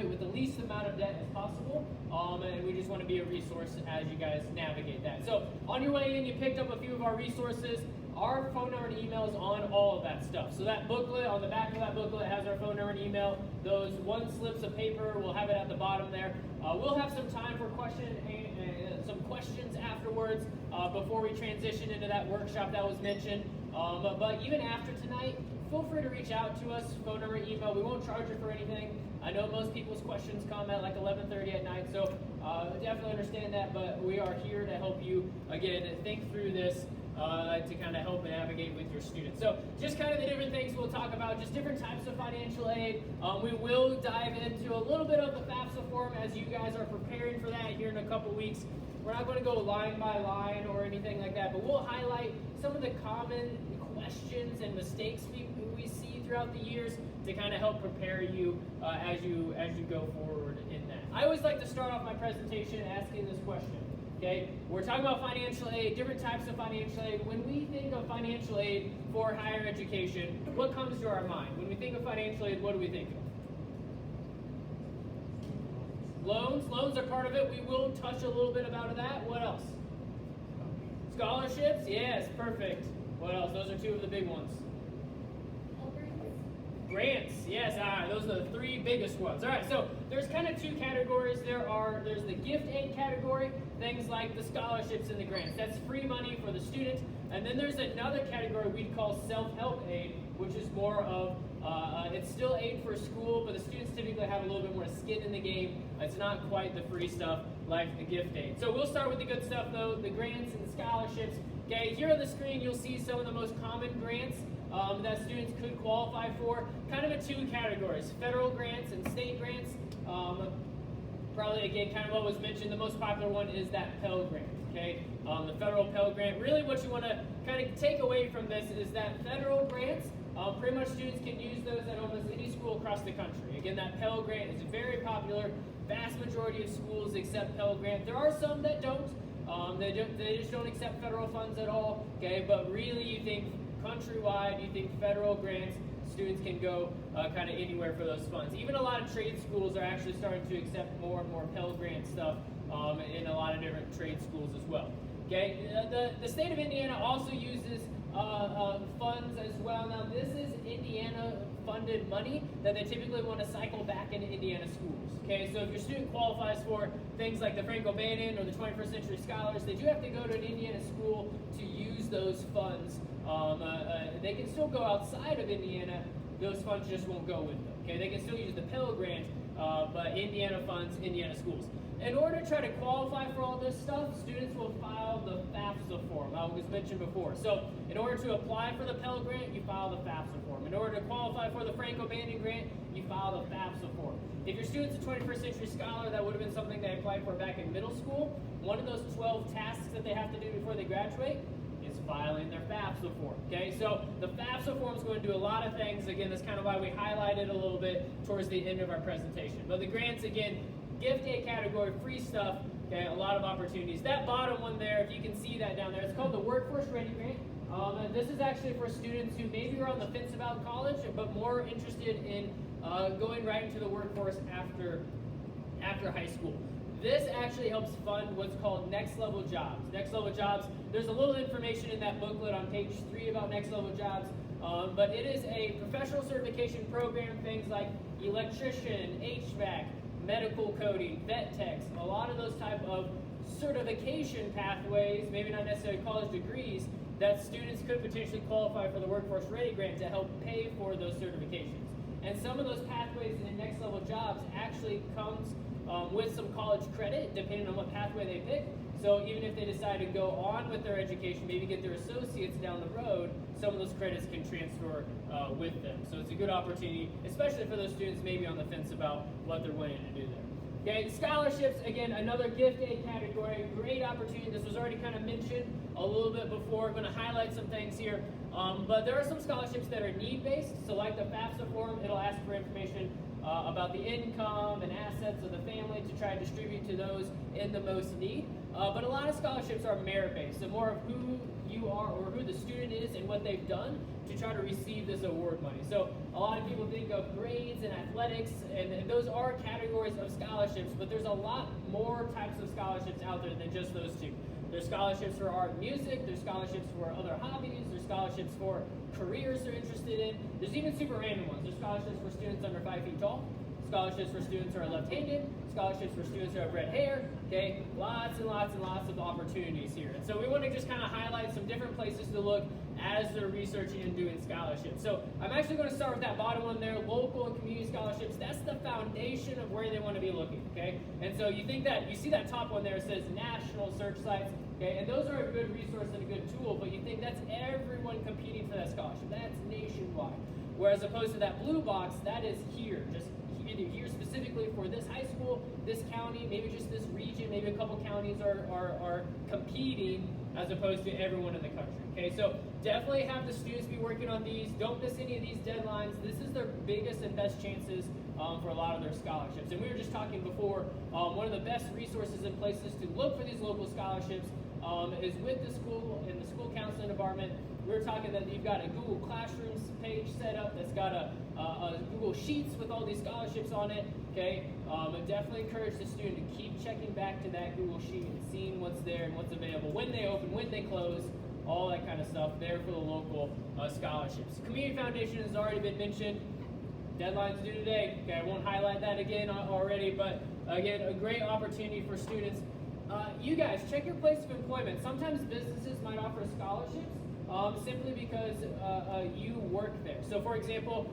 graduate with the least amount of debt as possible, and we just want to be a resource as you guys navigate that. So on your way in, you picked up a few of our resources. Our phone number and email is on all of that stuff. So that booklet, on the back of that booklet, has our phone number and email. Those one slips of paper, we'll have it at the bottom there. We'll have some time for some questions afterwards before we transition into that workshop that was mentioned. But even after tonight, feel free to reach out to us, phone number, email. We won't charge you for anything. I know most people's questions come at like 11:30 at night, so definitely understand that, but we are here to help you, again, think through this to kind of help and navigate with your students. So just kind of the different things we'll talk about, just different types of financial aid. We will dive into a little bit of the FAFSA form as you guys are preparing for that here in a couple weeks. We're not going to go line by line or anything like that, but we'll highlight some of the common questions and mistakes we see throughout the years to kind of help prepare you as you go forward in that. I always like to start off my presentation asking this question. Okay, we're talking about financial aid, different types of financial aid. When we think of financial aid for higher education, what comes to our mind? When we think of financial aid, what do we think of? Loans. Loans are part of it. We will touch a little bit about that. What else? Scholarships. Yes, perfect. What else? Those are two of the big ones. Grants, yes, those are the three biggest ones. All right, so there's kind of two categories. There's the gift aid category, things like the scholarships and the grants. That's free money for the student. And then there's another category we'd call self-help aid, which is more of, it's still aid for school, but the students typically have a little bit more skin in the game. It's not quite the free stuff like the gift aid. So we'll start with the good stuff though, the grants and the scholarships. Okay, here on the screen you'll see some of the most common grants that students could qualify for, kind of in two categories, federal grants and state grants. Probably, again, kind of what was mentioned, the most popular one is that Pell Grant, okay? The federal Pell Grant. Really what you want to kind of take away from this is that federal grants, pretty much students can use those at almost any school across the country. Again, that Pell Grant is very popular. Vast majority of schools accept Pell Grant. There are some that don't. They just don't accept federal funds at all, okay? But really you think countrywide, you think federal grants, students can go kind of anywhere for those funds. Even a lot of trade schools are actually starting to accept more and more Pell Grant stuff in a lot of different trade schools as well. Okay, the state of Indiana also uses funds as well. Now this is Indiana funded money that they typically want to cycle back into Indiana schools. Okay, so if your student qualifies for things like the Franco-Bannon or the 21st Century Scholars, they do have to go to an Indiana school to use those funds. They can still go outside of Indiana, those funds just won't go with them. Okay, they can still use the Pell Grant, but Indiana funds, Indiana schools. In order to try to qualify for all this stuff, students will file the FAFSA form, I was mentioned before. So in order to apply for the Pell Grant, you file the FAFSA form. In order to qualify for the Franco-Bannon Grant, you file the FAFSA form. If your student's a 21st Century Scholar, that would have been something they applied for back in middle school. One of those 12 tasks that they have to do before they graduate is filing their FAFSA form, okay? So the FAFSA form is going to do a lot of things. Again, that's kind of why we highlighted a little bit towards the end of our presentation. But the grants, again, gift aid category, free stuff, okay, a lot of opportunities. That bottom one there, if you can see that down there, it's called the Workforce Ready Grant. And this is actually for students who maybe are on the fence about college, but more interested in going right into the workforce after high school. This actually helps fund what's called Next Level Jobs. Next Level Jobs, there's a little information in that booklet on page 3 about Next Level Jobs, but it is a professional certification program, things like electrician, HVAC, medical coding, vet techs, a lot of those type of certification pathways, maybe not necessarily college degrees, that students could potentially qualify for the Workforce Ready Grant to help pay for those certifications. And some of those pathways in Next Level Jobs actually comes with some college credit, depending on what pathway they pick. So even if they decide to go on with their education, maybe get their associates down the road, some of those credits can transfer with them. So it's a good opportunity, especially for those students maybe on the fence about what they're wanting to do there. Okay, scholarships, again, another gift aid category, great opportunity. This was already kind of mentioned a little bit before. I'm going to highlight some things here. But there are some scholarships that are need-based. So like the FAFSA form, it'll ask for information about the income and assets of the family to try to distribute to those in the most need. But a lot of scholarships are merit-based, so more of who you are or who the student is and what they've done to try to receive this award money. So a lot of people think of grades and athletics, and those are categories categories of scholarships, but there's a lot more types of scholarships out there than just those two. There's scholarships for art and music, there's scholarships for other hobbies, there's scholarships for careers they're interested in. There's even super random ones. There's scholarships for students under 5 feet tall, scholarships for students who are left-handed, scholarships for students who have red hair, okay? Lots and lots and lots of opportunities here. And so we want to just kind of highlight some different places to look as they're researching and doing scholarships. So I'm actually going to start with that bottom one there, local and community scholarships. That's the foundation of where they want to be looking, okay? And so you see that top one there, it says national search sites, okay? And those are a good resource and a good tool, but you think that's everyone competing for that scholarship. That's nationwide. Whereas opposed to that blue box, that is here, just either here specifically for this high school, this county, maybe just this region, maybe a couple counties are competing as opposed to everyone in the country. Okay, so definitely have the students be working on these. Don't miss any of these deadlines. This is their biggest and best chances for a lot of their scholarships. And we were just talking before, one of the best resources and places to look for these local scholarships is with the school and the school counseling department. We're talking that you've got a Google Classrooms page set up that's got a Google Sheets with all these scholarships on it. Okay, and definitely encourage the student to keep checking back to that Google Sheet and seeing what's there and what's available, when they open, when they close, all that kind of stuff there for the local scholarships. Community Foundation has already been mentioned. Deadline's due today. Okay, I won't highlight that again already, but again, a great opportunity for students. You guys, check your place of employment. Sometimes businesses might offer scholarships simply because you work there. So for example,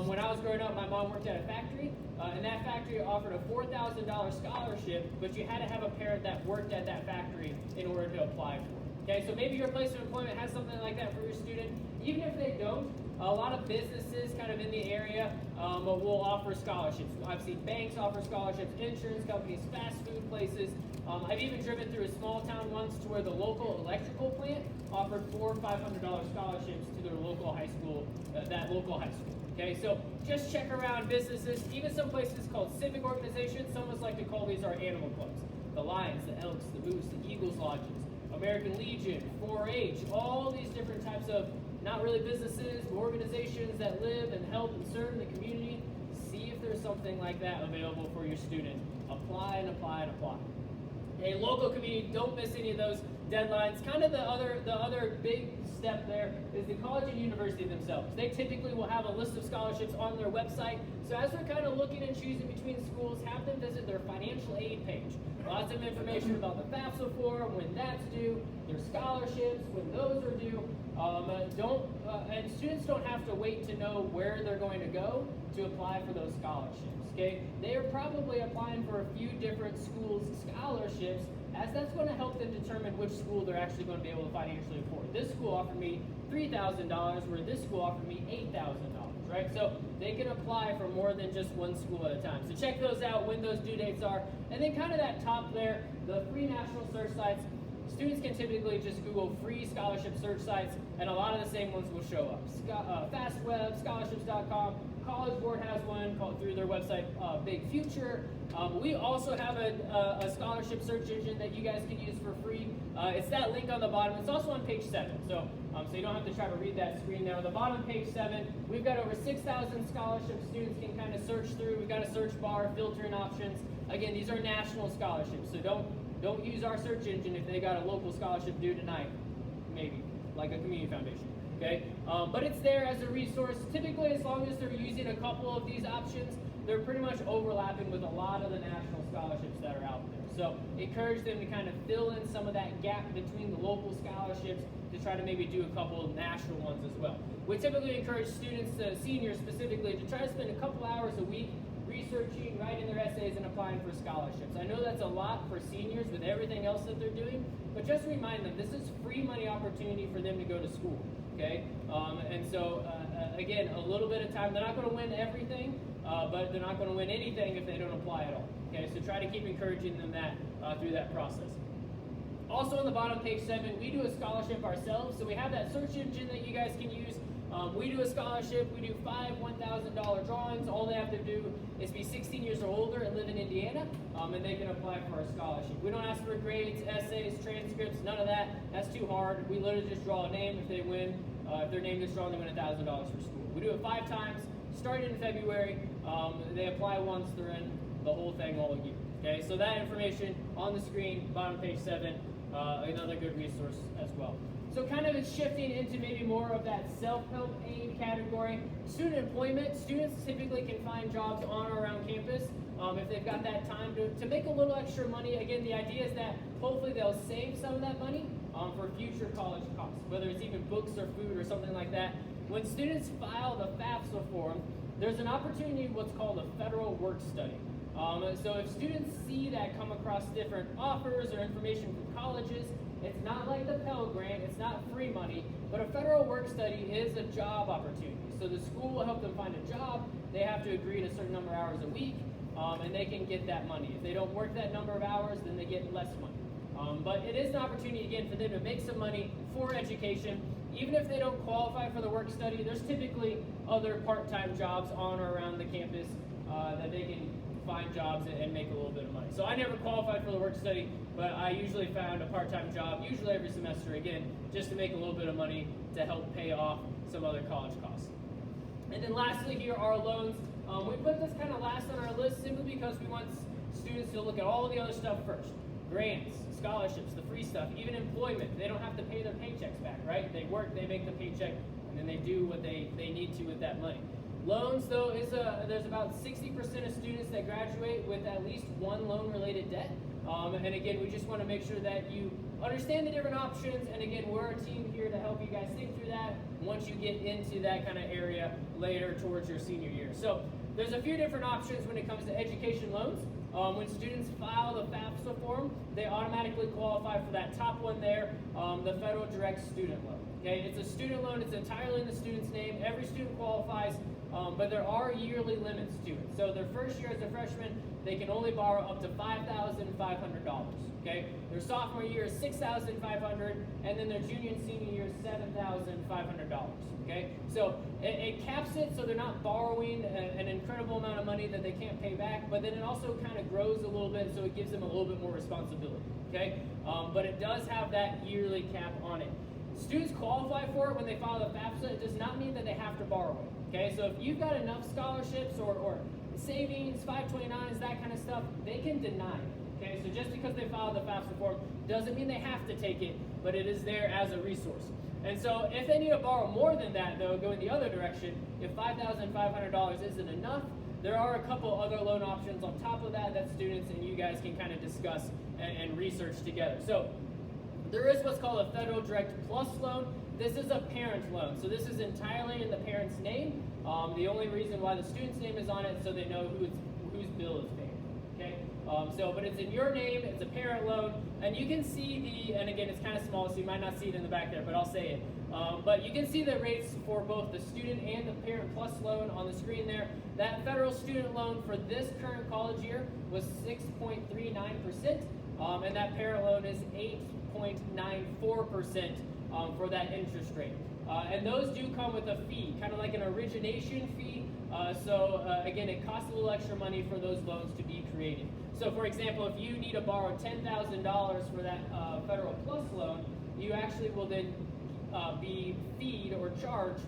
when I was growing up, my mom worked at a factory, and that factory offered a $4,000 scholarship, but you had to have a parent that worked at that factory in order to apply for it. Okay, so maybe your place of employment has something like that for your student. Even if they don't, a lot of businesses kind of in the area will offer scholarships. I've seen banks offer scholarships, insurance companies, fast food places. I've even driven through a small town once to where the local electrical plant offered $400 or $500 scholarships to their local high school, that local high school. Okay, so just check around businesses, even some places called civic organizations. Some of us like to call these our animal clubs. The Lions, the Elks, the Moose, the Eagles lodges, American Legion, 4-H, all these different types of not really businesses, but organizations that live and help and serve the community. See if there's something like that available for your student. Apply and apply and apply. A local community, don't miss any of those deadlines. Kind of the other big step there is the college and university themselves. They typically will have a list of scholarships on their website. So as we're kind of looking and choosing between schools, have them visit their financial aid page. Lots of information about the FAFSA form, when that's due, their scholarships, when those are due. And students don't have to wait to know where they're going to go to apply for those scholarships. Okay, they are probably applying for a few different schools' scholarships, as that's going to help them determine which school they're actually going to be able to financially afford. This school offered me $3,000, where this school offered me $8,000, right? So they can apply for more than just one school at a time. So check those out, when those due dates are. And then kind of that top there, the free national search sites. Students can typically just Google free scholarship search sites, and a lot of the same ones will show up. FastWeb, scholarships.com, College Board has one called through their website, Big Future. We also have a scholarship search engine that you guys can use for free. It's that link on the bottom. It's also on page 7, so you don't have to try to read that screen there. On the bottom, page 7, we've got over 6,000 scholarships students can kind of search through. We've got a search bar, filtering options. Again, these are national scholarships, so don't use our search engine if they got a local scholarship due tonight, maybe, like a community foundation, okay? But it's there as a resource. Typically, as long as they're using a couple of these options, they're pretty much overlapping with a lot of the national scholarships that are out there. So encourage them to kind of fill in some of that gap between the local scholarships to try to maybe do a couple of national ones as well. We typically encourage students, seniors specifically, to try to spend a couple hours a week researching, writing their essays, and applying for scholarships. I know that's a lot for seniors with everything else that they're doing, but just remind them, this is free money opportunity for them to go to school, okay? And so, again, a little bit of time. They're not going to win everything, but they're not going to win anything if they don't apply at all, okay? So try to keep encouraging them through that process. Also on the bottom, page 7, we do a scholarship ourselves, so we have that search engine that you guys can use. We do a scholarship. We do 5 $1,000 drawings. All they have to do is be 16 years or older and live in Indiana, and they can apply for our scholarship. We don't ask for grades, essays, transcripts, none of that. That's too hard. We literally just draw a name. If they win, if their name gets drawn, they win $1,000 for school. We do it 5 times, starting in February. They apply once, they're in. the whole thing all year. Okay, so that information on the screen, bottom of page 7, another good resource as well. So kind of it's shifting into maybe more of that self-help aid category. Student employment, students typically can find jobs on or around campus if they've got that time to make a little extra money. Again, the idea is that hopefully they'll save some of that money for future college costs, whether it's even books or food or something like that. When students file the FAFSA form, there's an opportunity, what's called a federal work study. So if students see that come across different offers or information from colleges, it's not like the Pell Grant, it's not free money, but a federal work study is a job opportunity. So the school will help them find a job, they have to agree to a certain number of hours a week, and they can get that money. If they don't work that number of hours, then they get less money. But it is an opportunity, again, for them to make some money for education. Even if they don't qualify for the work study, there's typically other part-time jobs on or around the campus that they can find jobs and make a little bit of money. So I never qualified for the work study, but I usually found a part-time job, usually every semester, again, just to make a little bit of money to help pay off some other college costs. And then lastly here are loans. We put this kind of last on our list simply because we want students to look at all the other stuff first. Grants, scholarships, the free stuff, even employment. They don't have to pay their paychecks back, right? They work, they make the paycheck, and then they do what they need to with that money. Loans, though, there's about 60% of students that graduate with at least one loan-related debt. And again, we just want to make sure that you understand the different options. And again, we're a team here to help you guys think through that once you get into that kind of area later towards your senior year. So there's a few different options when it comes to education loans. When students file the FAFSA form, they automatically qualify for that top one there, the Federal Direct Student Loan. Okay, it's a student loan, it's entirely in the student's name. Every student qualifies, but there are yearly limits to it. So their first year as a freshman, they can only borrow up to $5,500. Okay, their sophomore year is $6,500, and then their junior and senior year is $7,500. Okay, so it caps it so they're not borrowing an incredible amount of money that they can't pay back, but then it also kind of grows a little bit, so it gives them a little bit more responsibility. Okay, but it does have that yearly cap on it. Students qualify for it when they file the FAFSA. It does not mean that they have to borrow it. Okay, so if you've got enough scholarships or savings, 529s, that kind of stuff, they can deny it. Okay, so just because they filed the FAFSA form doesn't mean they have to take it, but it is there as a resource. And so if they need to borrow more than that, though, going the other direction, if $5,500 isn't enough, there are a couple other loan options on top of that students and you guys can kind of discuss and research together. So there is what's called a Federal Direct Plus loan. This is a parent loan, so this is entirely in the parent's name. The only reason why the student's name is on it is so they know whose bill is paid. Okay, but it's in your name, it's a parent loan, and you can see and again, it's kind of small, so you might not see it in the back there, but I'll say it. But you can see the rates for both the student and the parent plus loan on the screen there. That federal student loan for this current college year was 6.39%, and that parent loan is 8.94% for that interest rate. And those do come with a fee, kind of like an origination fee. Again, it costs a little extra money for those loans to be created. So for example, if you need to borrow $10,000 for that Federal Plus loan, you actually will then be feed or charged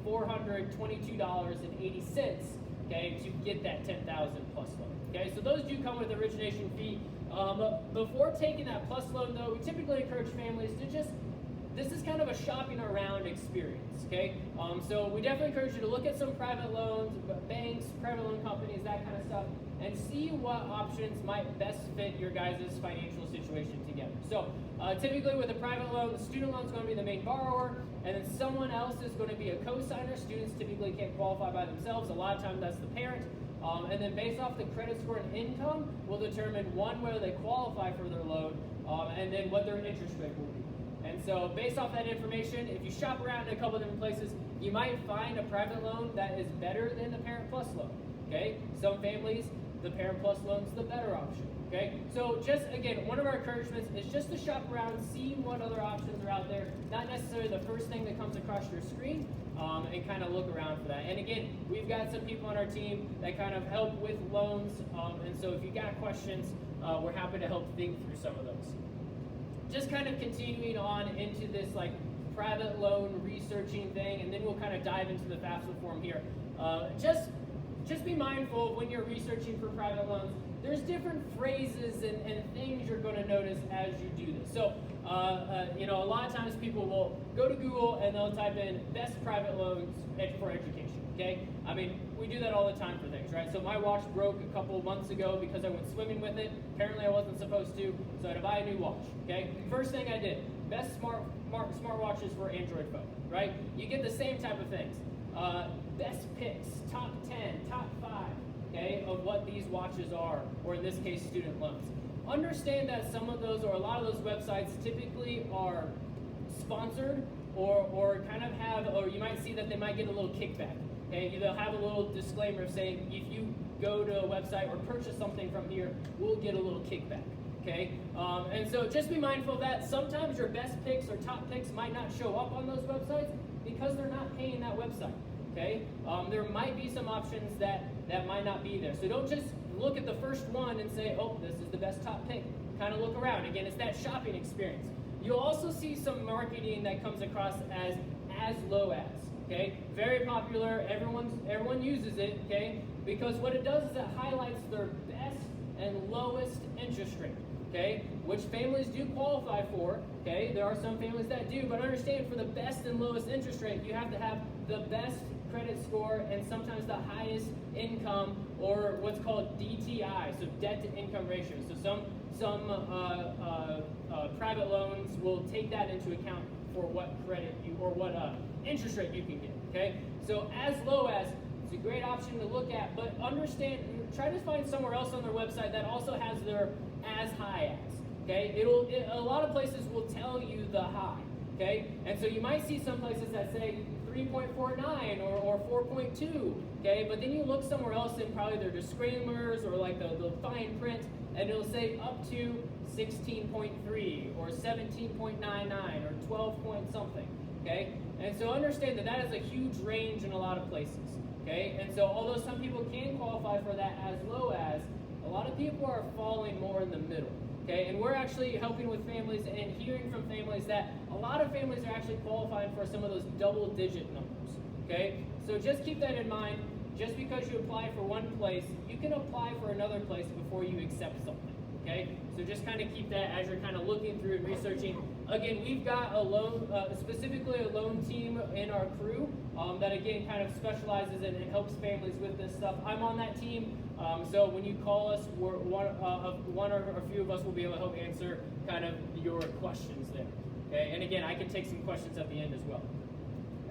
$422.80, okay, to get that $10,000 plus loan. Okay, so those do come with origination fee. Before taking that plus loan, though, we typically encourage families to this is kind of a shopping around experience, okay? So we definitely encourage you to look at some private loans, banks, private loan companies, that kind of stuff, and see what options might best fit your guys' financial situation together. So typically with a private loan, the student loan is going to be the main borrower, and then someone else is going to be a co-signer. Students typically can't qualify by themselves. A lot of times that's the parent. And then based off the credit score and income, will determine whether they qualify for their loan, and then what their interest rate will be. And so based off that information, if you shop around in a couple of different places, you might find a private loan that is better than the Parent Plus loan, okay? Some families, the Parent Plus loan is the better option, okay? So just, again, one of our encouragements is just to shop around, see what other options are out there, not necessarily the first thing that comes across your screen, and kind of look around for that. And again, we've got some people on our team that kind of help with loans, and so if you got questions, we're happy to help think through some of those. Just kind of continuing on into this like private loan researching thing, and then we'll kind of dive into the FAFSA form here. Just just be mindful when you're researching for private loans. There's different phrases and things you're going to notice as you do this. So, a lot of times people will go to Google and they'll type in best private loans for education. Okay, I mean, we do that all the time for things, right? So my watch broke a couple months ago because I went swimming with it. Apparently I wasn't supposed to, so I had to buy a new watch. Okay, first thing I did, best smartwatches for Android phone, right? You get the same type of things. Best picks, top 10, top 5, okay, of what these watches are, or in this case, student loans. Understand that some of those, or a lot of those websites typically are sponsored, or kind of have, or you might see that they might get a little kickback. Okay, they'll have a little disclaimer saying if you go to a website or purchase something from here, we'll get a little kickback. Okay, and so just be mindful of that. Sometimes your best picks or top picks might not show up on those websites because they're not paying that website. Okay, there might be some options that might not be there. So don't just look at the first one and say, oh, this is the best top pick. Kind of look around. Again, it's that shopping experience. You'll also see some marketing that comes across as low as. Okay, very popular. Everyone uses it. Okay, because what it does is it highlights their best and lowest interest rate. Okay, which families do qualify for. Okay, there are some families that do, but understand for the best and lowest interest rate, you have to have the best credit score and sometimes the highest income, or what's called DTI, so debt to income ratio. So some private loans will take that into account for what credit you, or what interest rate you can get. Okay, so as low as, it's a great option to look at, but understand, try to find somewhere else on their website that also has their as high as. Okay, a lot of places will tell you the high. Okay, and so you might see some places that say 3.49 or 4.2. Okay, but then you look somewhere else in probably their disclaimers or like the fine print, and it'll say up to 16.3 or 17.99 or 12 point something. Okay, and so understand that that is a huge range in a lot of places. Okay, and so although some people can qualify for that as low as, a lot of people are falling more in the middle. Okay, and we're actually helping with families and hearing from families that a lot of families are actually qualifying for some of those double-digit numbers. Okay, so just keep that in mind. Just because you apply for one place, you can apply for another place before you accept something. Okay, so just kind of keep that as you're kind of looking through and researching. Again, we've got a loan, specifically a loan team in our crew that again kind of specializes and helps families with this stuff. I'm on that team, so when you call us, one or a few of us will be able to help answer kind of your questions there. Okay, and again, I can take some questions at the end as well.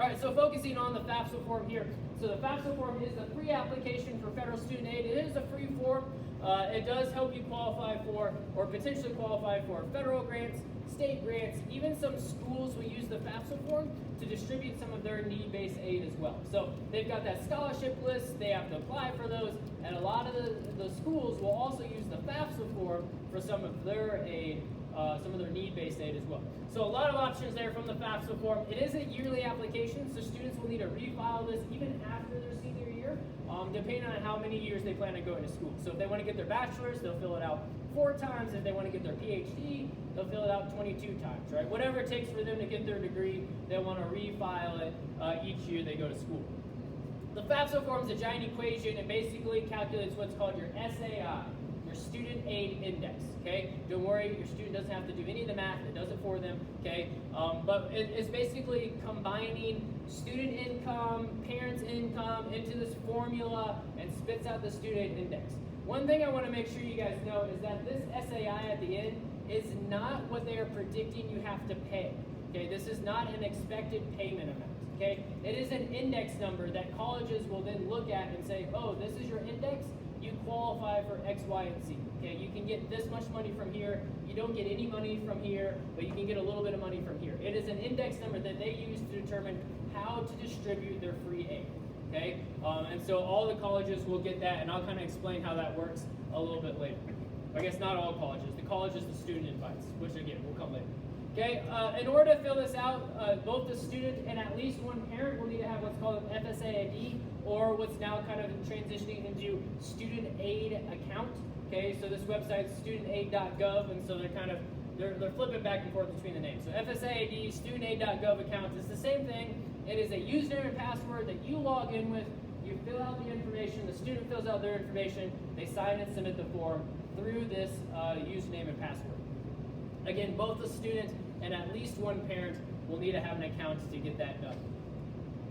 All right, so focusing on the FAFSA form here. So the FAFSA form is a free application for federal student aid. It is a free form. It does help you qualify for, or potentially qualify for, federal grants, state grants. Even some schools will use the FAFSA form to distribute some of their need-based aid as well. So they've got that scholarship list. They have to apply for those. And a lot of the schools will also use the FAFSA form for some of their aid, some of their need-based aid as well. So a lot of options there from the FAFSA form. It is a yearly application, so students will need to refile this even after their senior year, depending on how many years they plan on going to school. So if they want to get their bachelor's, they'll fill it out 4 times. If they want to get their PhD, they'll fill it out 22 times, right? Whatever it takes for them to get their degree, they want to refile it each year they go to school. The FAFSA form is a giant equation and basically calculates what's called your SAI, your Student Aid Index. Okay, don't worry, your student doesn't have to do any of the math, it does it for them. Okay, but it's basically combining student income, parents' income into this formula and spits out the student aid index. One thing I want to make sure you guys know is that this SAI at the end is not what they are predicting you have to pay. Okay, this is not an expected payment amount. Okay, it is an index number that colleges will then look at and say, oh, this is your index, you qualify for X, Y, and Z. Okay, you can get this much money from here, you don't get any money from here, but you can get a little bit of money from here. It is an index number that they use to determine how to distribute their free aid. Okay, and so all the colleges will get that, and I'll kind of explain how that works a little bit later. I guess not all colleges. The colleges the student invites, which again will come later. Okay, in order to fill this out, both the student and at least one parent will need to have what's called an FSA ID, or what's now kind of transitioning into student aid account. Okay, so this website is studentaid.gov, and so they're flipping back and forth between the names. So FSA ID, studentaid.gov account is the same thing. It is a username and password that you log in with you fill out the information, the student fills out their information, they sign and submit the form through this username and password. Again, both the student and at least one parent will need to have an account to get that done.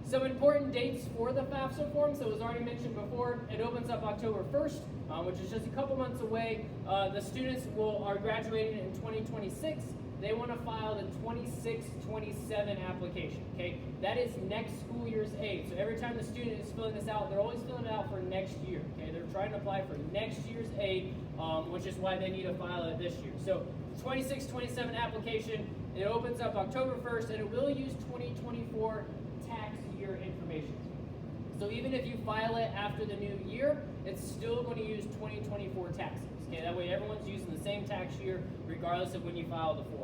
Some important dates for the FAFSA form. So as already mentioned before, it opens up October 1st, which is just a couple months away. The students are graduating in 2026. They want to file the 26-27 application, okay? That is next school year's aid. So every time the student is filling this out, they're always filling it out for next year, okay? They're trying to apply for next year's aid, which is why they need to file it this year. So 26-27 application, it opens up October 1st, and it will use 2024 tax year information. So even if you file it after the new year, it's still going to use 2024 taxes. Okay, that way everyone's using the same tax year regardless of when you file the form.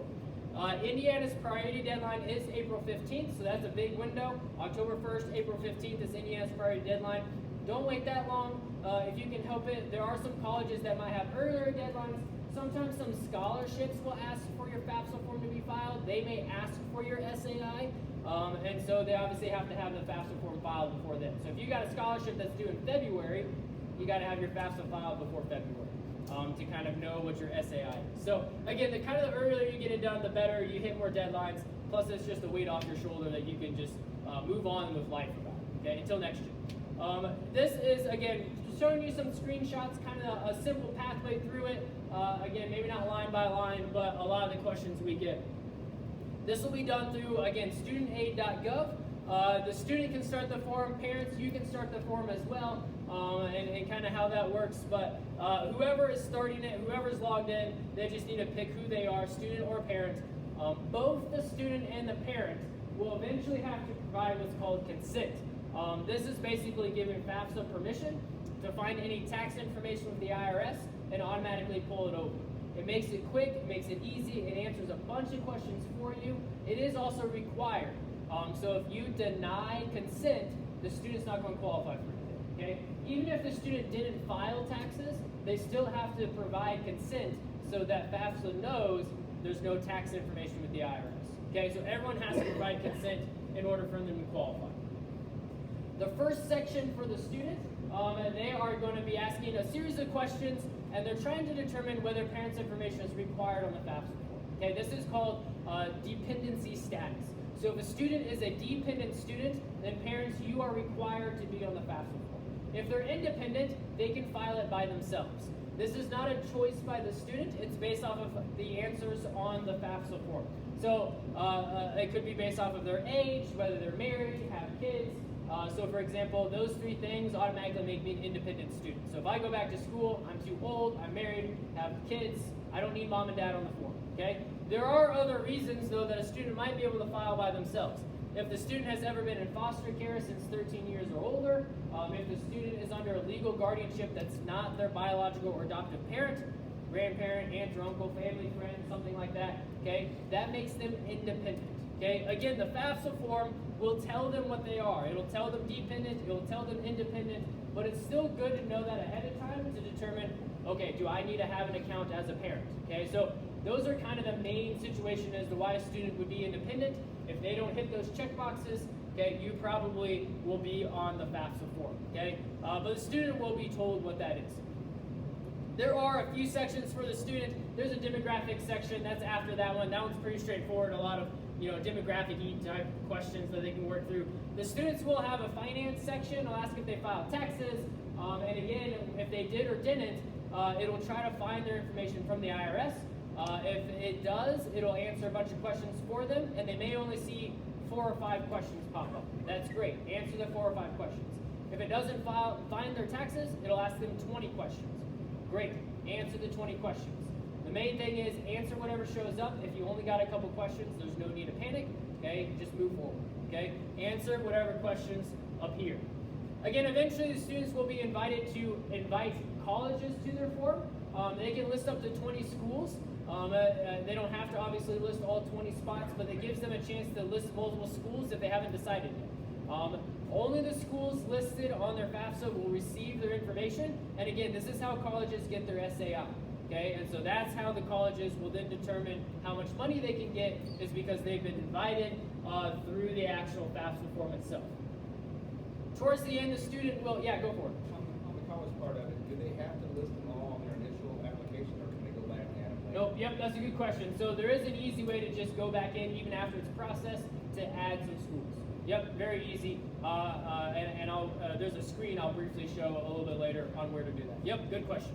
Indiana's priority deadline is April 15th, so that's a big window. October 1st, April 15th is Indiana's priority deadline. Don't wait that long if you can help it. There are some colleges that might have earlier deadlines. Sometimes some scholarships will ask for your FAFSA form to be filed. They may ask for your SAI, and so they obviously have to have the FAFSA form filed before then. So if you got a scholarship that's due in February, you got to have your FAFSA filed before February to kind of know what your SAI is. So again, the earlier you get it done, the better. You hit more deadlines. Plus, it's just a weight off your shoulder that you can just move on with life about. Okay, until next year. This is again showing you some screenshots, kind of a simple pathway through it. Again, maybe not line by line, but a lot of the questions we get. This will be done through, again, studentaid.gov. The student can start the form, parents, you can start the form as well, and kind of how that works. But whoever is starting it, whoever's logged in, they just need to pick who they are, student or parent. Both the student and the parent will eventually have to provide what's called consent. This is basically giving FAFSA permission to find any tax information with the IRS and automatically pull it over. It makes it quick, it makes it easy, it answers a bunch of questions for you. It is also required. So if you deny consent, the student's not going to qualify for anything, okay? Even if the student didn't file taxes, they still have to provide consent so that FAFSA knows there's no tax information with the IRS, okay? So everyone has to provide consent in order for them to qualify. The first section for the student, they are going to be asking a series of questions, and they're trying to determine whether parents' information is required on the FAFSA form. Okay, this is called dependency status. So if a student is a dependent student, then parents, you are required to be on the FAFSA form. If they're independent, they can file it by themselves. This is not a choice by the student. It's based off of the answers on the FAFSA form. So it could be based off of their age, whether they're married, have kids. So for example, those three things automatically make me an independent student. So if I go back to school, I'm too old, I'm married, have kids, I don't need mom and dad on the form, okay? There are other reasons though that a student might be able to file by themselves. If the student has ever been in foster care since 13 years or older, if the student is under a legal guardianship that's not their biological or adoptive parent, grandparent, aunt or uncle, family, friend, something like that, okay, that makes them independent. Okay, again, the FAFSA form will tell them what they are. It'll tell them dependent, it'll tell them independent, but it's still good to know that ahead of time to determine, okay, do I need to have an account as a parent? Okay, so those are kind of the main situation as to why a student would be independent. If they don't hit those check boxes, okay, you probably will be on the FAFSA form, okay? But the student will be told what that is. There are a few sections for the student. There's a demographic section, that's after that one. That one's pretty straightforward, a lot of demographic-y type questions that they can work through. The students will have a finance section. It'll ask if they filed taxes, and again, if they did or didn't, it'll try to find their information from the IRS. If it does, it'll answer a bunch of questions for them, and they may only see 4 or 5 questions pop up. That's great. Answer the 4 or 5 questions. If it doesn't find their taxes, it'll ask them 20 questions. Great. Answer the 20 questions. The main thing is answer whatever shows up. If you only got a couple questions, there's no need to panic. Okay, just move forward. Okay, answer whatever questions appear. Again, eventually the students will be invited to invite colleges to their form. They can list up to 20 schools. They don't have to obviously list all 20 spots, but it gives them a chance to list multiple schools if they haven't decided yet. Only the schools listed on their FAFSA will receive their information. And again, this is how colleges get their SAI. Okay, and so that's how the colleges will then determine how much money they can get, is because they've been invited through the actual FAFSA form itself. Towards the end, the student will, yeah, go for it. On the college part of it, do they have to list them all on their initial application, or can they go back and add them later? Nope, yep, that's a good question. So there is an easy way to just go back in, even after it's processed, to add some schools. Yep, very easy. And I'll, there's a screen I'll briefly show a little bit later on where to do that. Yep, good question.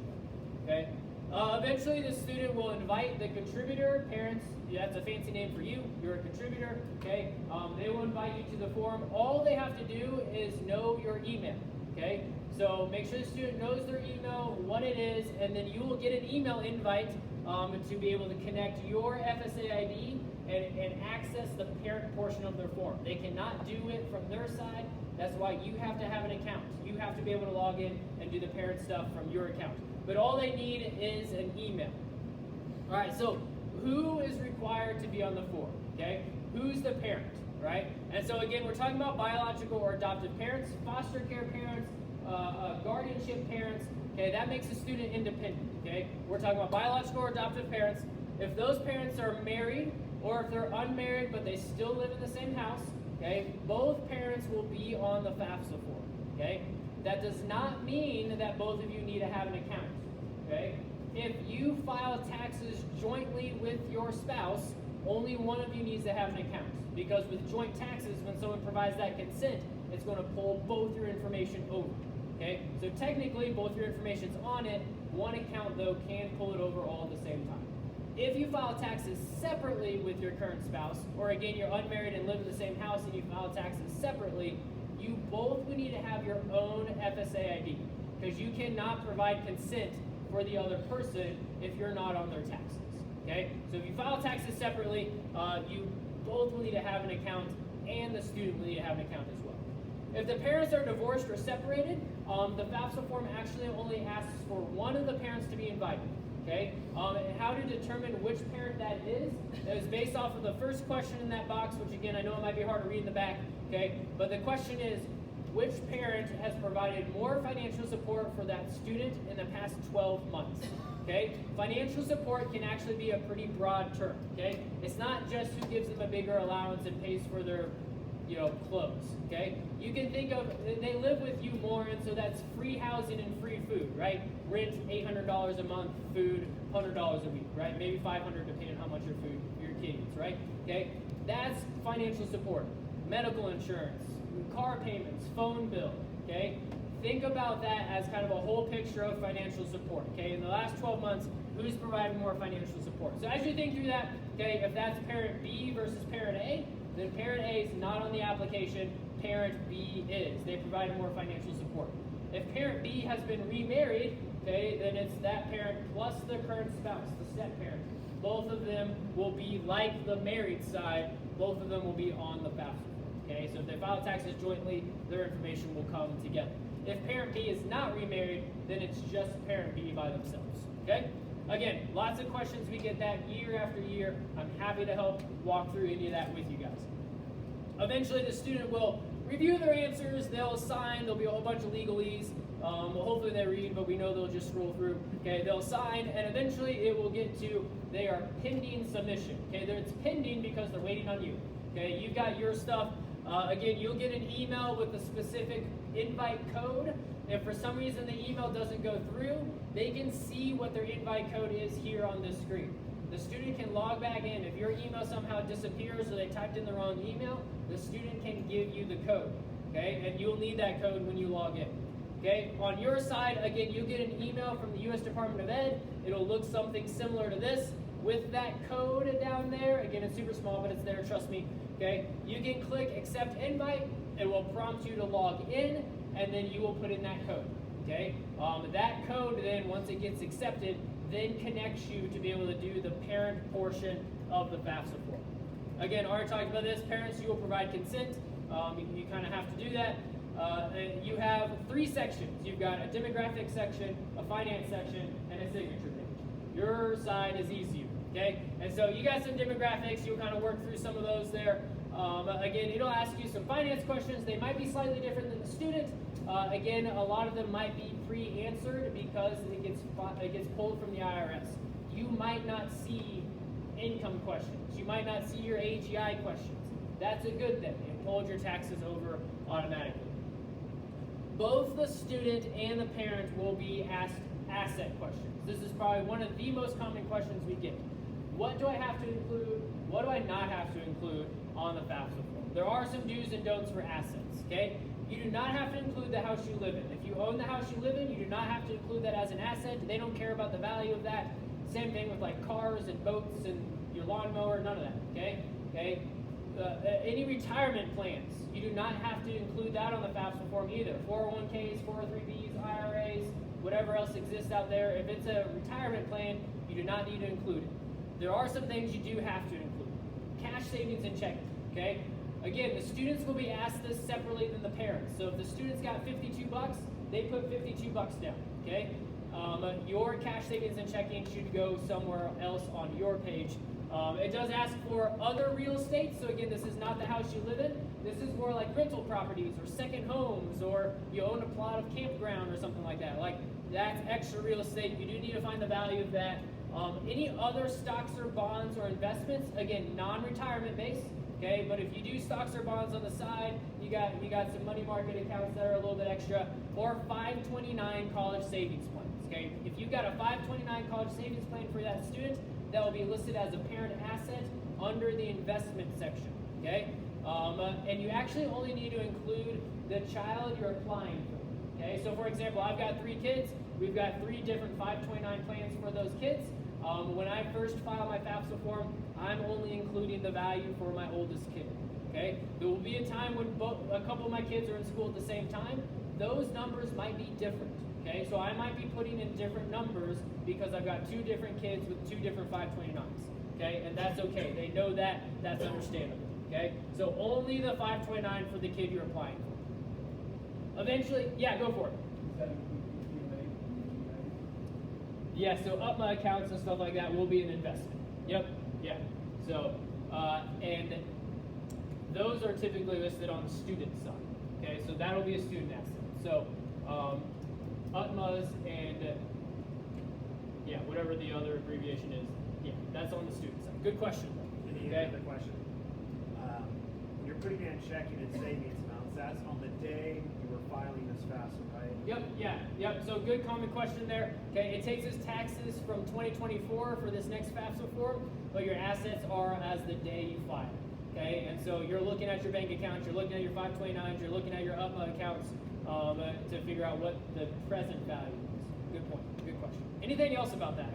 Okay. Eventually, the student will invite the contributor, parents. Yeah, that's a fancy name for you. You're a contributor. Okay. They will invite you to the forum. All they have to do is know your email. Okay. So make sure the student knows their email, what it is, and then you will get an email invite to be able to connect your FSA ID and access the parent portion of their form. They cannot do it from their side. That's why you have to have an account. You have to be able to log in and do the parent stuff from your account. But all they need is an email. All right, so who is required to be on the form? Okay, who's the parent, right? And so again, we're talking about biological or adoptive parents, foster care parents, guardianship parents. Okay, that makes a student independent. Okay, we're talking about biological or adoptive parents. If those parents are married, or if they're unmarried but they still live in the same house, okay, both parents will be on the FAFSA form. Okay, that does not mean that both of you need to have an account. Okay, if you file taxes jointly with your spouse, only one of you needs to have an account, because with joint taxes, when someone provides that consent, it's going to pull both your information over. Okay, so technically both your information's on it. One account though can pull it over all at the same time. If you file taxes separately with your current spouse, or again you're unmarried and live in the same house and you file taxes separately, you both would need to have your own FSA ID, because you cannot provide consent for the other person if you're not on their taxes. Okay, so if you file taxes separately, you both will need to have an account, and the student will need to have an account as well. If the parents are divorced or separated, the FAFSA form actually only asks for one of the parents to be invited. Okay, and how to determine which parent that is based off of the first question in that box, which again, I know it might be hard to read in the back, okay, but the question is, which parent has provided more financial support for that student in the past 12 months? Okay, financial support can actually be a pretty broad term. Okay, it's not just who gives them a bigger allowance and pays for their, clothes. Okay, you can think of, they live with you more, and so that's free housing and free food, right? Rent $800 a month, food $100 a week, right? Maybe $500 depending on how much your food your kid eats, right? Okay, that's financial support. Medical insurance, car payments, phone bill. Okay, think about that as kind of a whole picture of financial support. Okay, in the last 12 months, who's providing more financial support? So as you think through that, okay, if that's parent B versus parent A, then parent A is not on the application, parent B is. They provide more financial support. If parent B has been remarried, okay, then it's that parent plus the current spouse, the step parent. Both of them will be like the married side, both of them will be on the FAFSA. Okay, so if they file taxes jointly, their information will come together. If parent B is not remarried, then it's just parent B by themselves. Okay? Again, lots of questions. We get that year after year. I'm happy to help walk through any of that with you guys. Eventually, the student will review their answers. They'll sign. There'll be a whole bunch of legalese. Hopefully they read, but we know they'll just scroll through. Okay, they'll sign, and eventually it will get to they are pending submission. Okay, it's pending because they're waiting on you. Okay, you've got your stuff. Again, you'll get an email with a specific invite code. If for some reason the email doesn't go through, they can see what their invite code is here on this screen. The student can log back in. If your email somehow disappears or they typed in the wrong email, the student can give you the code. Okay, and you'll need that code when you log in. Okay, on your side, again, you get an email from the U.S. Department of Ed. It'll look something similar to this with that code down there. Again, it's super small, but it's there, trust me. Okay, you can click accept invite. It will prompt you to log in, and then you will put in that code. Okay, that code then, once it gets accepted, then connects you to be able to do the parent portion of the FAFSA form. Again, already talked about this. Parents, you will provide consent. You kind of have to do that. You have 3 sections. You've got a demographic section, a finance section, and a signature page. Your side is easier. Okay, and so you got some demographics. You'll kind of work through some of those there. Again, it'll ask you some finance questions. They might be slightly different than the student. Again, a lot of them might be pre-answered because it gets pulled from the IRS. You might not see income questions. You might not see your AGI questions. That's a good thing. It pulls your taxes over automatically. both the student and the parent will be asked asset questions. This is probably one of the most common questions we get. What do I have to include? What do I not have to include on the FAFSA form? There are some do's and don'ts for assets, okay? You do not have to include the house you live in. If you own the house you live in, you do not have to include that as an asset. They don't care about the value of that. Same thing with like cars and boats and your lawnmower, none of that, okay? Any retirement plans, you do not have to include that on the FAFSA form either. 401ks, 403bs, IRAs, whatever else exists out there. If it's a retirement plan, you do not need to include it. There are some things you do have to include. Cash savings and checking, okay? Again, the students will be asked this separately than the parents. So if the students got 52 bucks, they put 52 bucks down, okay? Your cash savings and checking should go somewhere else on your page. It does ask for other real estate. So again, this is not the house you live in. This is more like rental properties or second homes, or you own a plot of campground or something like that. Like that's extra real estate. You do need to find the value of that. Any other stocks or bonds or investments, again, non-retirement based. Okay, but if you do stocks or bonds on the side, you got some money market accounts that are a little bit extra, or 529 college savings plans. Okay, if you've got a 529 college savings plan for that student, that will be listed as a parent asset under the investment section. Okay, and you actually only need to include the child you're applying for. Okay, so for example, I've got 3 kids. We've got 3 different 529 plans for those kids. When I first file my FAFSA form, I'm only including the value for my oldest kid. Okay, there will be a time when a couple of my kids are in school at the same time. Those numbers might be different. Okay, so I might be putting in different numbers because I've got 2 different kids with 2 different 529s. Okay, and that's okay. They know that. That's understandable. Okay, so only the 529 for the kid you're applying for. Eventually, yeah, go for it. Yeah, so UPMA accounts and stuff like that will be an investment. Yep, yeah. So, and those are typically listed on the student side. Okay, so that'll be a student asset. So, UTMAs and, yeah, whatever the other abbreviation is, yeah, that's on the student side. Good question. Okay. Another question. When you're putting in checking and savings amounts, that's on the day you were filing this FAFSA, right? Yep, yeah, yep. So good common question there. Okay, it takes us taxes from 2024 for this next FAFSA form, but your assets are as the day you file. Okay, and so you're looking at your bank accounts, you're looking at your 529s, you're looking at your UPMA accounts to figure out what the present value is. Good point, good question. Anything else about that?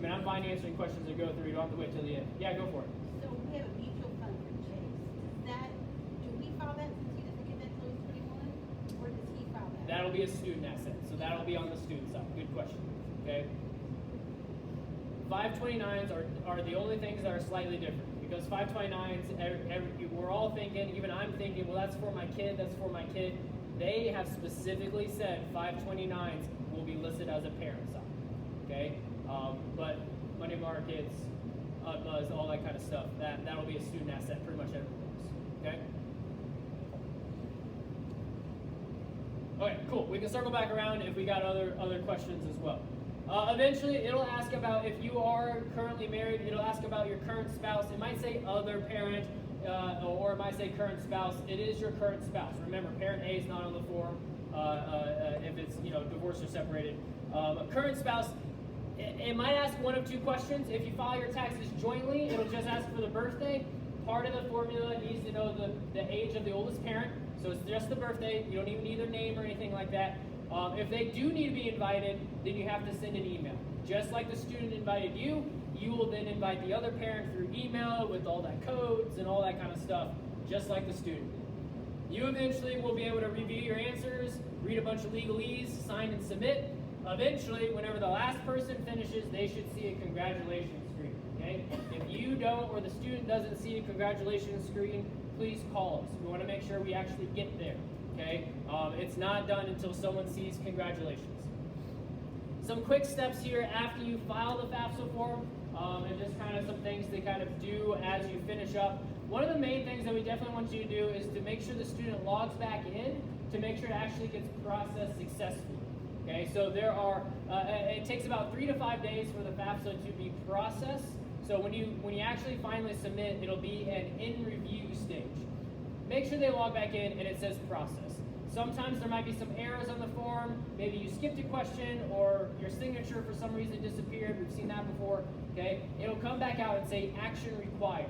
I'm fine answering questions that go through. You don't have to wait till the end. Yeah, go for it. So we have a mutual fund for Chase. Do we file that since he doesn't get that till he's 21? Or does he file that? That'll be a student asset, so that'll be on the student side. Good question. Okay. 529s are the only things that are slightly different, because 529s, we're all thinking, even I'm thinking, well, that's for my kid, that's for my kid. They have specifically said 529s will be listed as a parent side. Okay. But money markets, UTMAs, all that kind of stuff, that'll be a student asset pretty much everywhere. Okay? Okay, cool. We can circle back around if we got other questions as well. Eventually, it'll ask about if you are currently married, it'll ask about your current spouse. It might say other parent, or it might say current spouse. It is your current spouse. Remember, parent A is not on the form if it's divorced or separated. Current spouse, it might ask one of 2 questions. If you file your taxes jointly, it'll just ask for the birthday. Part of the formula needs to know the age of the oldest parent. So it's just the birthday. You don't even need their name or anything like that. If they do need to be invited, then you have to send an email. Just like the student invited you, you will then invite the other parent through email with all that codes and all that kind of stuff, just like the student. You eventually will be able to review your answers, read a bunch of legalese, sign and submit. Eventually, whenever the last person finishes, they should see a congratulations screen. Okay? If you don't, or the student doesn't see a congratulations screen, please call us. We want to make sure we actually get there. Okay? It's not done until someone sees congratulations. Some quick steps here after you file the FAFSA form, and just kind of some things to kind of do as you finish up. One of the main things that we definitely want you to do is to make sure the student logs back in to make sure it actually gets processed successfully. Okay, so there are, it takes about 3 to 5 days for the FAFSA to be processed. So when you actually finally submit, it'll be an in review stage. Make sure they log back in and it says process. Sometimes there might be some errors on the form. Maybe you skipped a question or your signature for some reason disappeared. We've seen that before. Okay, it'll come back out and say action required.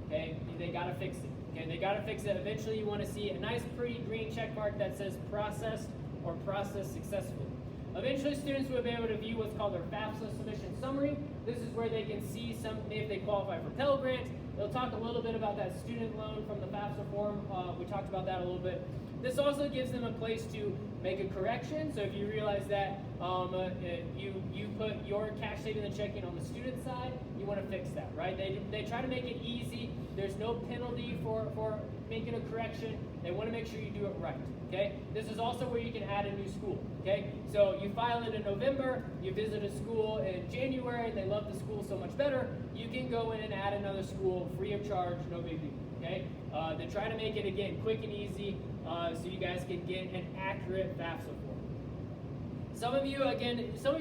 Okay, they gotta fix it. Okay, they gotta fix it. Eventually, you want to see a nice, pretty green check mark that says processed or processed successfully. Eventually, students will be able to view what's called their FAFSA submission summary. This is where they can see if they qualify for Pell Grant. They'll talk a little bit about that student loan from the FAFSA form. We talked about that a little bit. This also gives them a place to make a correction. So if you realize that you put your cash savings and checking on the student side, you want to fix that, right? They try to make it easy. There's no penalty for making a correction. They want to make sure you do it right, okay? This is also where you can add a new school, okay? So you file it in November, you visit a school in January, they love the school so much better, you can go in and add another school free of charge, no big deal, okay? They try to make it, again, quick and easy so you guys can get an accurate FAFSA form. Some of you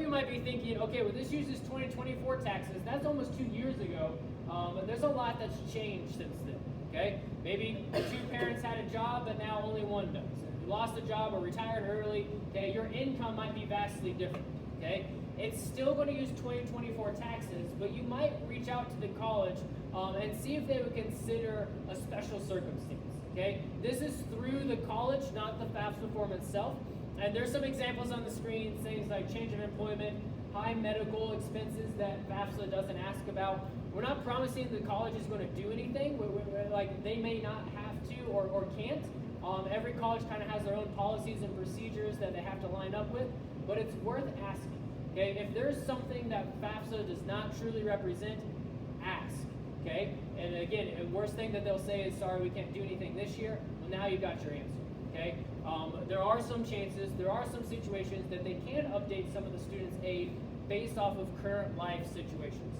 might be thinking, okay, well, this uses 2024 taxes. That's almost 2 years ago. But there's a lot that's changed since then, okay? Maybe 2 parents had a job, but now only one does. If you lost a job or retired early, okay, your income might be vastly different, okay? It's still going to use 2024 taxes, but you might reach out to the college and see if they would consider a special circumstance, okay? This is through the college, not the FAFSA form itself. And there's some examples on the screen, things like change of employment, high medical expenses that FAFSA doesn't ask about. We're not promising the college is going to do anything. Like they may not have to or can't. Every college kind of has their own policies and procedures that they have to line up with, but it's worth asking. Okay, if there's something that FAFSA does not truly represent, ask. Okay, and again, the worst thing that they'll say is, sorry, we can't do anything this year. Well, now you got your answer. Okay, there are some chances, there are some situations that they can update some of the students' aid based off of current life situations.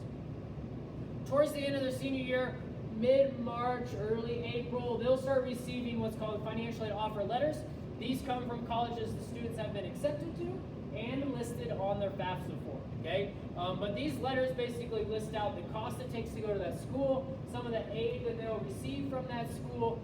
Towards the end of their senior year, mid-March, early April, they'll start receiving what's called financial aid offer letters. These come from colleges the students have been accepted to and listed on their FAFSA form, okay? But these letters basically list out the cost it takes to go to that school, some of the aid that they'll receive from that school,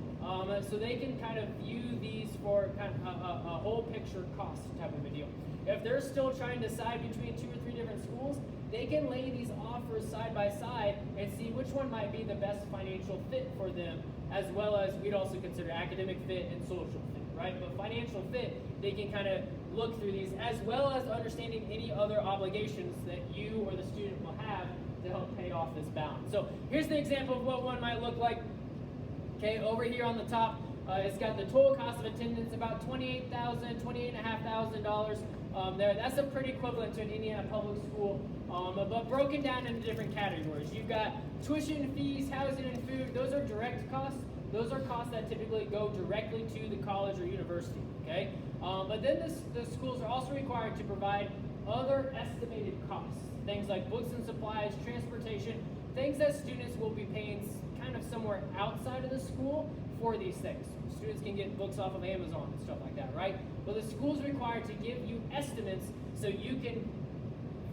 so they can kind of view these for kind of a whole picture cost type of a deal. If they're still trying to decide between 2 or 3 different schools, they can lay these offers side by side and see which one might be the best financial fit for them, as well as we'd also consider academic fit and social fit, right? But financial fit, they can kind of look through these, as well as understanding any other obligations that you or the student will have to help pay off this balance. So here's the example of what one might look like. Okay, over here on the top, it's got the total cost of attendance, about $28,500 there. That's a pretty equivalent to an Indiana public school, but broken down into different categories. You've got tuition fees, housing, and food. Those are direct costs. Those are costs that typically go directly to the college or university, okay? But then the schools are also required to provide other estimated costs, things like books and supplies, transportation, things that students will be paying kind of somewhere outside of the school for these things. Students can get books off of Amazon and stuff like that, right? But the school's required to give you estimates so you can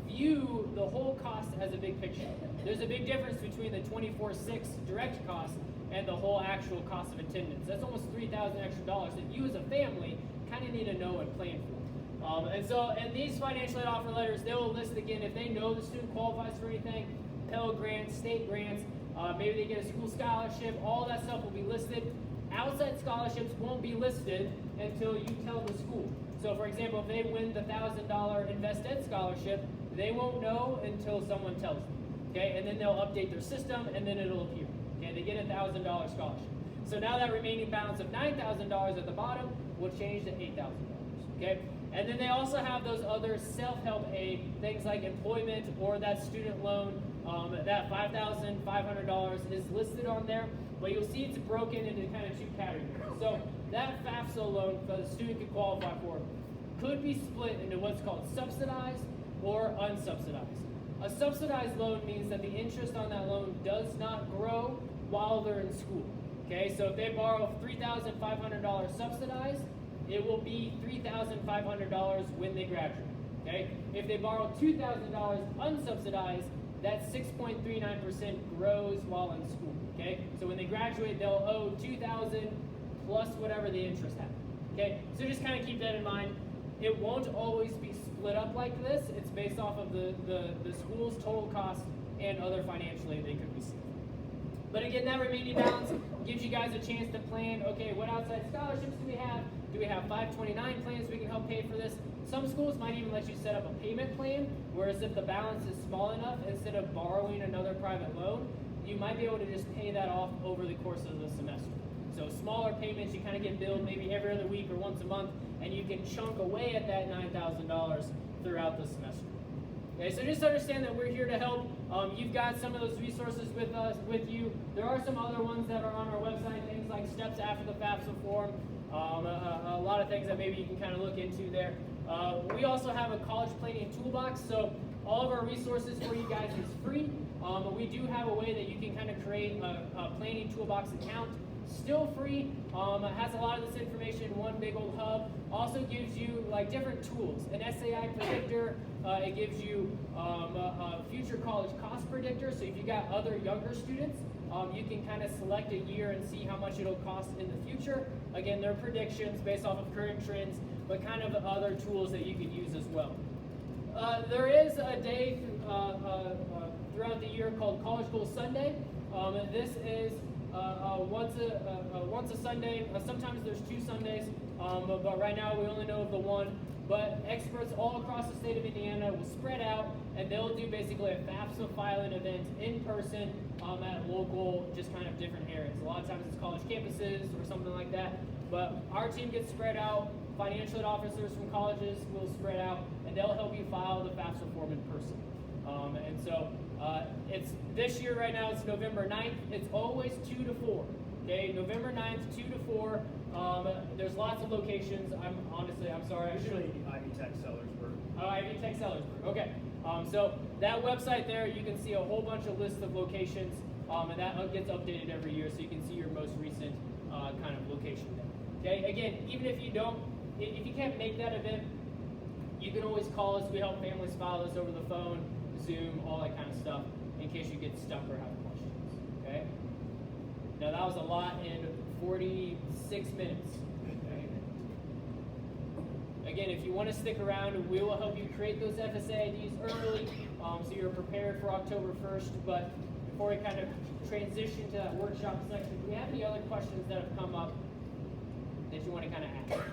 view the whole cost as a big picture. There's a big difference between the 24/6 direct cost and the whole actual cost of attendance. That's almost $3,000 extra dollars that you as a family kind of need to know and plan for. And these financial aid offer letters, they will list again if they know the student qualifies for anything, Pell Grants, state grants, maybe they get a school scholarship, all that stuff will be listed. Outside scholarships won't be listed until you tell the school. So for example, if they win the $1,000 Invest Ed scholarship, they won't know until someone tells them. Okay, and then they'll update their system and then it'll appear. Okay, they get a $1,000 scholarship. So now that remaining balance of $9,000 at the bottom will change to $8,000. Okay, and then they also have those other self-help aid, things like employment or that student loan. That $5,500 is listed on there, but you'll see it's broken into kind of 2 categories. So that FAFSA loan that the student could qualify for could be split into what's called subsidized or unsubsidized. A subsidized loan means that the interest on that loan does not grow while they're in school. Okay, so if they borrow $3,500 subsidized, it will be $3,500 when they graduate. Okay, if they borrow $2,000 unsubsidized, that 6.39% grows while in school. Okay, so when they graduate, they'll owe $2,000 plus whatever the interest happens. Okay, so just kind of keep that in mind. It won't always be split up like this. It's based off of the school's total cost and other financial aid they could receive. But again, that remaining balance gives you guys a chance to plan, okay, what outside scholarships do we have? Do we have 529 plans we can help pay for this? Some schools might even let you set up a payment plan, whereas if the balance is small enough, instead of borrowing another private loan, you might be able to just pay that off over the course of the semester. So smaller payments, you kind of get billed maybe every other week or once a month, and you can chunk away at that $9,000 throughout the semester. Okay, so just understand that we're here to help. You've got some of those resources with you. There are some other ones that are on our website, things like steps after the FAFSA form, a lot of things that maybe you can kind of look into there. We also have a college planning toolbox, so all of our resources for you guys is free. But we do have a way that you can kind of create a planning toolbox account. Still free, it has a lot of this information in one big old hub. Also gives you like different tools, an SAI predictor, it gives you a future college cost predictor, so if you got other younger students, you can kind of select a year and see how much it'll cost in the future. Again, they're predictions based off of current trends, but kind of other tools that you could use as well. There is a day throughout the year called College Goals Sunday. This is once a Sunday. Sometimes there's 2 Sundays, but right now we only know of the one. But experts all across the state of Indiana will spread out, and they'll do basically a FAFSA filing event in person at local, just kind of different areas. A lot of times it's college campuses or something like that. But our team gets spread out. Financial aid officers from colleges will spread out, and they'll help you file the FAFSA form in person. And so it's this year right now, it's November 9th. It's always 2 to 4. Okay, November 9th, 2 to 4. There's lots of locations. I'm sorry. Usually Ivy Tech Sellersburg. Oh, Ivy Tech Sellersburg. Okay. So that website there, you can see a whole bunch of lists of locations, and that gets updated every year, so you can see your most recent kind of location there. Okay. Again, even if you can't make that event, you can always call us. We help families file this over the phone, Zoom, all that kind of stuff, in case you get stuck or have questions. Okay. Now that was a lot in 46 minutes. Okay. Again, if you want to stick around, we will help you create those FSA IDs early, so you're prepared for October 1st. But before we kind of transition to that workshop section, do we have any other questions that have come up that you want to kind of ask?